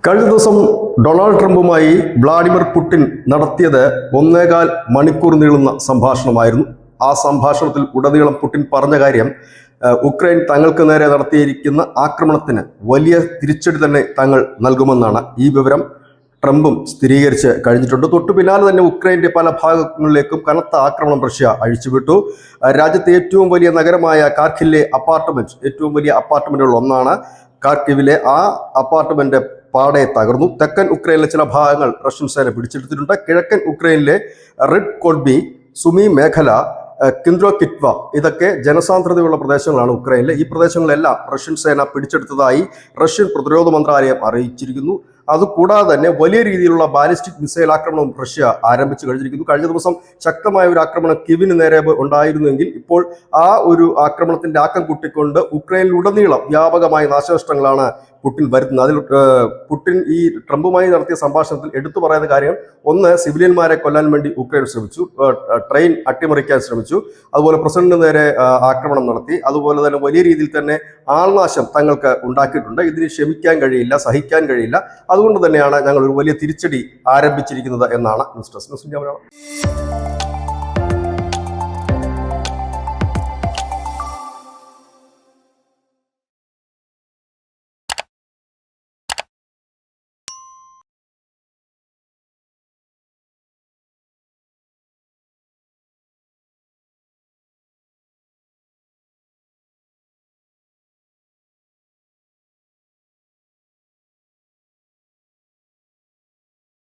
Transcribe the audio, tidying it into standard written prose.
കഴിഞ്ഞ ദിവസം Donald ട്രംപുമായി Vladimir Putin നടത്തിയത് 1.25 മണിക്കൂർ നീളുന്ന സംഭാഷണമായിരുന്നു. ആ സംഭാഷണത്തിൽ ഉടനീളം പുടിൻ പറഞ്ഞ കാര്യം ഉക്രൈൻ തങ്ങൾക്ക് നേരെ നടത്തിയിരിക്കുന്ന ആക്രമണത്തിന് വലിയ തിരിച്ചടി തന്നെ തങ്ങൾ നൽകുമെന്നാണ്. ഈ വിവരം ട്രംപും സ്ഥിരീകരിച്ച് കഴിഞ്ഞിട്ടുണ്ട്. തൊട്ടു പിന്നാലെ തന്നെ ഉക്രൈൻ്റെ പല ഭാഗങ്ങളിലേക്കും കനത്ത ആക്രമണം റഷ്യ അഴിച്ചുവിട്ടു. രാജ്യത്തെ ഏറ്റവും വലിയ നഗരമായ കാർക്കിലെ ഏറ്റവും വലിയ അപ്പാർട്ട്മെന്റുകൾ ഒന്നാണ് കാർക്കിവിലെ. ആ അപ്പാർട്ട്മെന്റ് പാടെ തകർന്നു. തെക്കൻ ഉക്രൈനിലെ ചില ഭാഗങ്ങൾ റഷ്യൻ സേന പിടിച്ചെടുത്തിട്ടുണ്ട്. കിഴക്കൻ ഉക്രൈനിലെ റിഡ് കോഡ്ബി, സുമി മേഖല, കിൻഡ്രോകിറ്റ്വ ഇതൊക്കെ ജനസാന്ദ്രതയുള്ള പ്രദേശങ്ങളാണ് ഉക്രൈനിലെ. ഈ പ്രദേശങ്ങളെല്ലാം റഷ്യൻ സേന പിടിച്ചെടുത്തതായി റഷ്യൻ പ്രതിരോധ മന്ത്രാലയം അറിയിച്ചിരിക്കുന്നു. അതുകൂടാതെ തന്നെ വലിയ രീതിയിലുള്ള ബാലിസ്റ്റിക് മിസൈൽ ആക്രമണം റഷ്യ ആരംഭിച്ചു കഴിഞ്ഞിരിക്കുന്നു. കഴിഞ്ഞ ദിവസം ശക്തമായ ഒരു ആക്രമണം കീവിന് നേരെ ഉണ്ടായിരുന്നെങ്കിൽ ഇപ്പോൾ ആ ഒരു ആക്രമണത്തിന്റെ ആക്കം കൂട്ടിക്കൊണ്ട് ഉക്രൈനിലുടനീളം വ്യാപകമായ നാശനഷ്ടങ്ങളാണ് പുടിൻ വരുത്തുന്നത്. അതിൽ പുടിൻ ഈ ട്രംപുമായി നടത്തിയ സംഭാഷണത്തിൽ എടുത്തു പറയുന്ന കാര്യം, ഒന്ന്, സിവിലിയന്മാരെ കൊല്ലാൻ വേണ്ടി ഉക്രൈൻ ശ്രമിച്ചു, ട്രെയിൻ അട്ടിമറിക്കാൻ ശ്രമിച്ചു, അതുപോലെ പ്രസിഡന്റിന് നേരെ ആക്രമണം നടത്തി, അതുപോലെ തന്നെ വലിയ രീതിയിൽ തന്നെ ആൾനാശം തങ്ങൾക്ക് ഉണ്ടാക്കിയിട്ടുണ്ട്. ഇതിന് ക്ഷമിക്കാൻ കഴിയില്ല, സഹിക്കാൻ കഴിയില്ല. അതുകൊണ്ട് തന്നെയാണ് ഞങ്ങൾ ഒരു വലിയ തിരിച്ചടി ആരംഭിച്ചിരിക്കുന്നത് എന്നാണ് ന്യൂസ് ഡെസ്ക്.